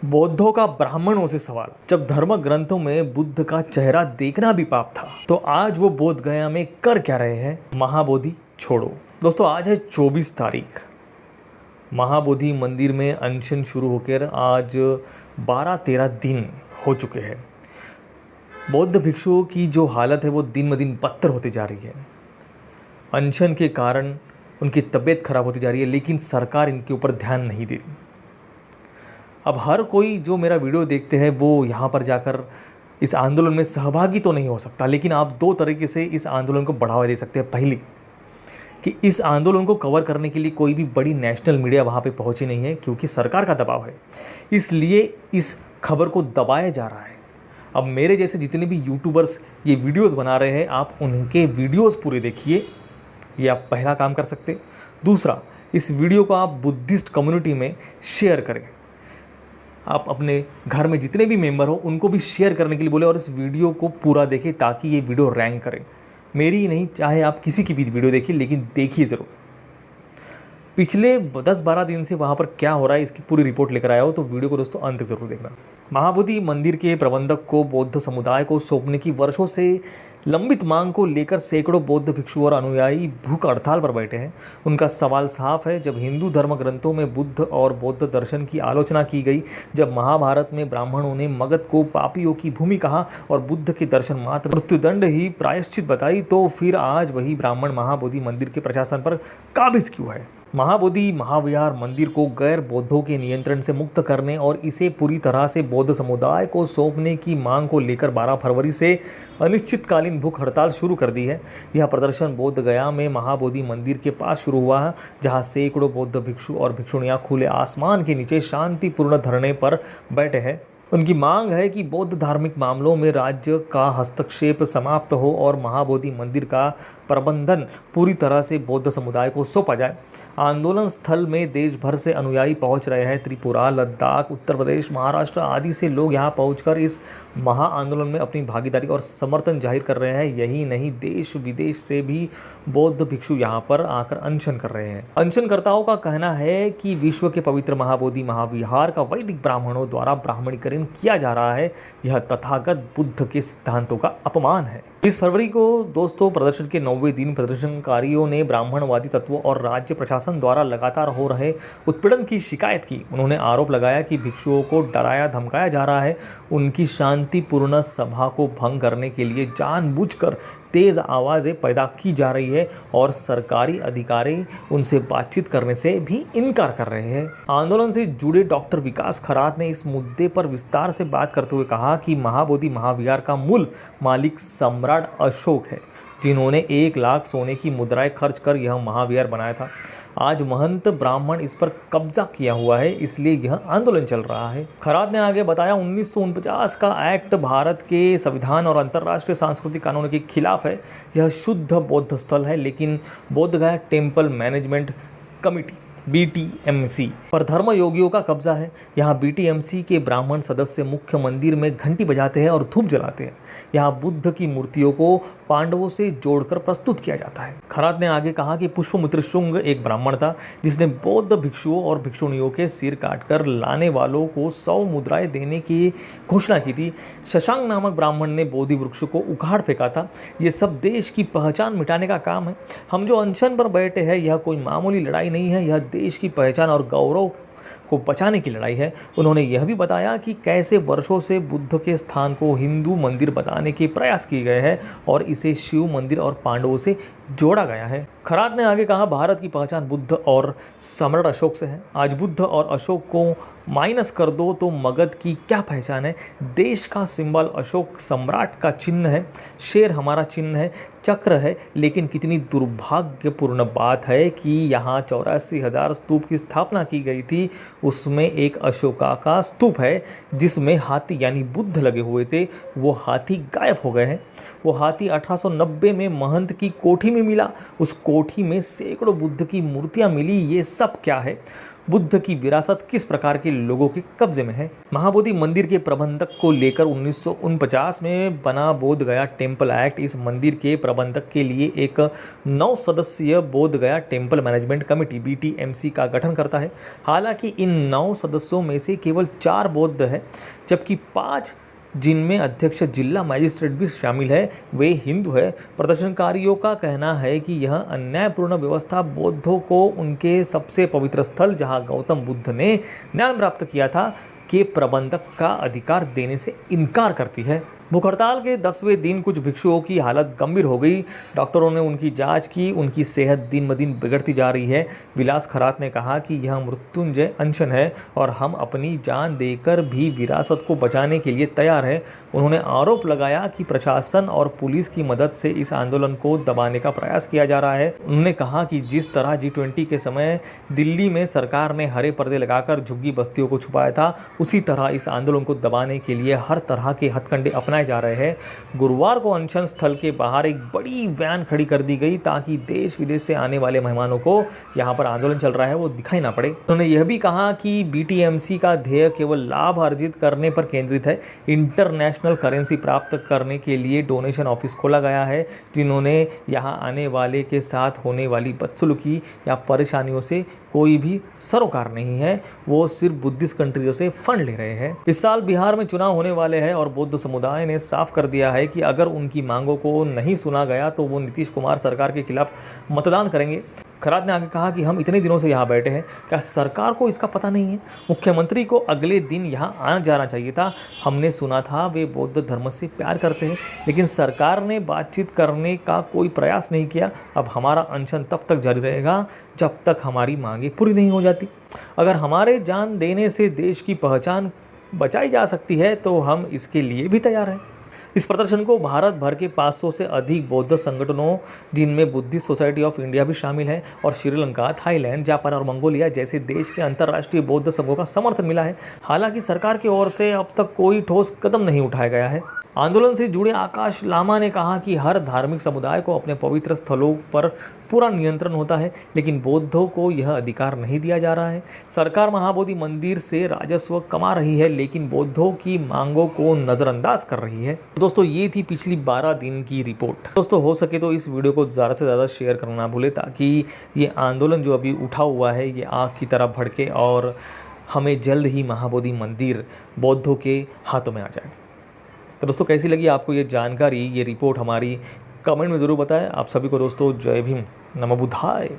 बौद्धों का ब्राह्मणों से सवाल। जब धर्म ग्रंथों में बुद्ध का चेहरा देखना भी पाप था, तो आज वो बोध गया में कर क्या रहे हैं? महाबोधि छोड़ो। दोस्तों, आज है 24 तारीख। महाबोधि मंदिर में अनशन शुरू होकर आज 12-13 दिन हो चुके हैं। बौद्ध भिक्षुओं की जो हालत है वो दिन ब दिन बदतर होती जा रही है। अनशन के कारण उनकी तबीयत खराब होती जा रही है, लेकिन सरकार इनके ऊपर ध्यान नहीं दे रही। अब हर कोई जो मेरा वीडियो देखते हैं वो यहाँ पर जाकर इस आंदोलन में सहभागी तो नहीं हो सकता, लेकिन आप दो तरीके से इस आंदोलन को बढ़ावा दे सकते हैं। पहली कि इस आंदोलन को कवर करने के लिए कोई भी बड़ी नेशनल मीडिया वहाँ पे पहुँची नहीं है, क्योंकि सरकार का दबाव है, इसलिए इस खबर को दबाया जा रहा है। अब मेरे जैसे जितने भी यूट्यूबर्स ये वीडियोज़ बना रहे हैं, आप उनके वीडियोज़ पूरे देखिए, ये आप पहला काम कर सकते। दूसरा, इस वीडियो को आप बुद्धिस्ट कम्युनिटी में शेयर करें। आप अपने घर में जितने भी मेंबर हो उनको भी शेयर करने के लिए बोले और इस वीडियो को पूरा देखें, ताकि ये वीडियो रैंक करे। मेरी ही नहीं, चाहे आप किसी की भी वीडियो देखिए, लेकिन देखिए ज़रूर। पिछले 10-12 दिन से वहाँ पर क्या हो रहा है इसकी पूरी रिपोर्ट लेकर आया हो, तो वीडियो को दोस्तों अंत तक जरूर देखना। महाबोधि मंदिर के प्रबंधक को बौद्ध समुदाय को सौंपने की वर्षों से लंबित मांग को लेकर सैकड़ों बौद्ध भिक्षु और अनुयायी भूख हड़ताल पर बैठे हैं। उनका सवाल साफ है। जब हिंदू धर्म ग्रंथों में बुद्ध और बौद्ध दर्शन की आलोचना की गई, जब महाभारत में ब्राह्मणों ने मगध को पापियों की भूमि कहा और बुद्ध के दर्शन मात्र मृत्युदंड ही प्रायश्चित बताई, तो फिर आज वही ब्राह्मण महाबोधि मंदिर के प्रशासन पर काबिज क्यों है? महाबोधि महाविहार मंदिर को गैर बौद्धों के नियंत्रण से मुक्त करने और इसे पूरी तरह से बौद्ध समुदाय को सौंपने की मांग को लेकर 12 फरवरी से अनिश्चितकालीन भूख हड़ताल शुरू कर दी है। यह प्रदर्शन बोध गया में महाबोधि मंदिर के पास शुरू हुआ है, जहां सैकड़ों बौद्ध भिक्षु और भिक्षुणियां खुले आसमान के नीचे शांतिपूर्ण धरने पर बैठे हैं। उनकी मांग है कि बौद्ध धार्मिक मामलों में राज्य का हस्तक्षेप समाप्त हो और महाबोधि मंदिर का प्रबंधन पूरी तरह से बौद्ध समुदाय को सौंपा जाए। आंदोलन स्थल में देश भर से अनुयायी पहुंच रहे हैं। त्रिपुरा, लद्दाख, उत्तर प्रदेश, महाराष्ट्र आदि से लोग यहां पहुंचकर इस महा आंदोलन में अपनी भागीदारी और समर्थन जाहिर कर रहे हैं। यही नहीं, देश विदेश से भी बौद्ध भिक्षु यहां पर आकर अनशन कर रहे हैं। अनशनकर्ताओं का कहना है कि विश्व के पवित्र महाबोधि महाविहार का वैदिक ब्राह्मणों द्वारा ब्राह्मणीकरण किया जा रहा है। यह तथागत बुद्ध के सिद्धांतों का अपमान है। 20 फरवरी को दोस्तों प्रदर्शन के 9वें दिन प्रदर्शनकारियों ने ब्राह्मणवादी तत्वों और राज्य प्रशासन द्वारा लगातार हो रहे उत्पीड़न की शिकायत की। उन्होंने आरोप लगाया कि भिक्षुओं को डराया धमकाया जा रहा है। उनकी शांतिपूर्ण सभा को भंग करने के लिए जानबूझकर तेज आवाज़ें पैदा की जा रही है और सरकारी अधिकारी उनसे बातचीत करने से भी इनकार कर रहे हैं। आंदोलन से जुड़े डॉक्टर विकास खरात ने इस मुद्दे पर विस्तार से बात करते हुए कहा कि महाबोधि महाविहार का मूल मालिक सम्राट अशोक है, जिन्होंने 1 लाख सोने की मुद्राएं खर्च कर यह महाविहार बनाया था। आज महंत ब्राह्मण इस पर कब्जा किया हुआ है, इसलिए यह आंदोलन चल रहा है। खरात ने आगे बताया, 1949 का एक्ट भारत के संविधान और अंतर्राष्ट्रीय सांस्कृतिक कानून के खिलाफ है। यह शुद्ध बौद्ध स्थल है, लेकिन Bodh Gaya temple management committee BTMC पर धर्म योगियों का कब्जा है। यहाँ BTMC के ब्राह्मण सदस्य मुख्य मंदिर में घंटी बजाते हैं और धूप जलाते हैं। यहाँ बुद्ध की मूर्तियों को पांडवों से जोड़कर प्रस्तुत किया जाता है। खरात ने आगे कहा कि पुष्पमित्र शुंग एक ब्राह्मण था, जिसने बौद्ध भिक्षुओं और भिक्षुणियों के सिर काटकर लाने वालों को 100 मुद्राएं देने की घोषणा की थी। शशांक नामक ब्राह्मण ने बोधि वृक्ष को उखाड़ फेंका था। ये सब देश की पहचान मिटाने का काम है। हम जो अनशन पर बैठे हैं, यह कोई मामूली लड़ाई नहीं है, यह देश की पहचान और गौरव को बचाने की लड़ाई है। उन्होंने यह भी बताया कि कैसे वर्षों से बुद्ध के स्थान को हिंदू मंदिर बताने के प्रयास किए गए हैं और इसे शिव मंदिर और पांडवों से जोड़ा गया है। खरात ने आगे कहा, भारत की पहचान बुद्ध और सम्राट अशोक से है। आज बुद्ध और अशोक को माइनस कर दो तो मगध की क्या पहचान है? देश का सिंबल अशोक सम्राट का चिन्ह है, शेर हमारा चिन्ह है, चक्र है। लेकिन कितनी दुर्भाग्यपूर्ण बात है कि यहाँ 84,000 स्तूप की स्थापना की गई थी, उसमें एक अशोका का स्तूप है जिसमें हाथी यानी बुद्ध लगे हुए थे। वो हाथी गायब हो गए हैं। वो हाथी 1890 में महंत की कोठी में मिला। उस कोठी में सैकड़ों बुद्ध की मूर्तियां मिली। ये सब क्या है? बुद्ध की विरासत किस प्रकार के लोगों के कब्जे में है। महाबोधि मंदिर के प्रबंधक को लेकर 1949 में बना बोध गया टेम्पल एक्ट इस मंदिर के प्रबंधक के लिए एक 9 सदस्यीय बोध गया टेम्पल मैनेजमेंट कमेटी BTMC का गठन करता है। हालांकि इन 9 सदस्यों में से केवल 4 बौद्ध है, जबकि 5 जिनमें अध्यक्ष जिला मजिस्ट्रेट भी शामिल है वे हिंदू है। प्रदर्शनकारियों का कहना है कि यह अन्यायपूर्ण व्यवस्था बौद्धों को उनके सबसे पवित्र स्थल जहां गौतम बुद्ध ने ज्ञान प्राप्त किया था के प्रबंधक का अधिकार देने से इनकार करती है। भूख हड़ताल के 10वें दिन कुछ भिक्षुओं की हालत गंभीर हो गई। डॉक्टरों ने उनकी जांच की, उनकी सेहत दिन ब दिन बिगड़ती जा रही है। विलास खरात ने कहा कि यह मृत्युंजय अनशन है और हम अपनी जान देकर भी विरासत को बचाने के लिए तैयार हैं। उन्होंने आरोप लगाया कि प्रशासन और पुलिस की मदद से इस आंदोलन को दबाने का प्रयास किया जा रहा है। उन्होंने कहा कि जिस तरह G20 के समय दिल्ली में सरकार ने हरे पर्दे लगाकर झुग्गी बस्तियों को छुपाया था, उसी तरह इस आंदोलन को दबाने के लिए हर तरह के हथकंडे अपनाए जा रहे हैं। गुरुवार को अनशन स्थल के बाहर एक बड़ी वैन खड़ी कर दी गई ताकि देश विदेश से आने वाले मेहमानों को यहाँ पर आंदोलन चल रहा है वो दिखाई ना पड़े। उन्होंने यह भी कहा कि BTMC का ध्येय केवल लाभ अर्जित करने पर केंद्रित है। इंटरनेशनल करेंसी प्राप्त करने के लिए डोनेशन ऑफिस खोला गया है। जिन्होंने यहाँ आने वाले के साथ होने वाली बदसलूकी या परेशानियों से कोई भी सरोकार नहीं है, वो सिर्फ बुद्धिस्ट कंट्रियों से फंड ले रहे हैं। इस साल बिहार में चुनाव होने वाले हैं और बौद्ध समुदाय ने साफ कर दिया है कि अगर उनकी मांगों को नहीं सुना गया तो वो नीतीश कुमार सरकार के खिलाफ मतदान करेंगे। खरात ने आगे कहा कि हम इतने दिनों से यहाँ बैठे हैं, क्या सरकार को इसका पता नहीं है? मुख्यमंत्री को अगले दिन यहाँ आना जाना चाहिए था। हमने सुना था वे बौद्ध धर्म से प्यार करते हैं, लेकिन सरकार ने बातचीत करने का कोई प्रयास नहीं किया। अब हमारा अनशन तब तक जारी रहेगा जब तक हमारी मांगें पूरी नहीं हो जाती। अगर हमारे जान देने से देश की पहचान बचाई जा सकती है तो हम इसके लिए भी तैयार हैं। इस प्रदर्शन को भारत भर के 500 से अधिक बौद्ध संगठनों, जिनमें बुद्धिस्ट सोसाइटी ऑफ इंडिया भी शामिल है, और श्रीलंका, थाईलैंड, जापान और मंगोलिया जैसे देश के अंतर्राष्ट्रीय बौद्ध संघों का समर्थन मिला है। हालांकि सरकार की ओर से अब तक कोई ठोस कदम नहीं उठाया गया है। आंदोलन से जुड़े आकाश लामा ने कहा कि हर धार्मिक समुदाय को अपने पवित्र स्थलों पर पूरा नियंत्रण होता है, लेकिन बौद्धों को यह अधिकार नहीं दिया जा रहा है। सरकार महाबोधि मंदिर से राजस्व कमा रही है, लेकिन बौद्धों की मांगों को नज़रअंदाज कर रही है। दोस्तों, ये थी पिछली 12 दिन की रिपोर्ट। दोस्तों, हो सके तो इस वीडियो को ज़्यादा से ज़्यादा शेयर करना ना भूलें, ताकि ये आंदोलन जो अभी उठा हुआ है ये आग की तरह भड़के और हमें जल्द ही महाबोधि मंदिर बौद्धों के हाथों में आ जाए। तो दोस्तों, कैसी लगी आपको ये जानकारी, ये रिपोर्ट हमारी, कमेंट में ज़रूर बताएं। आप सभी को दोस्तों जय भीम, नमो बुद्धाय।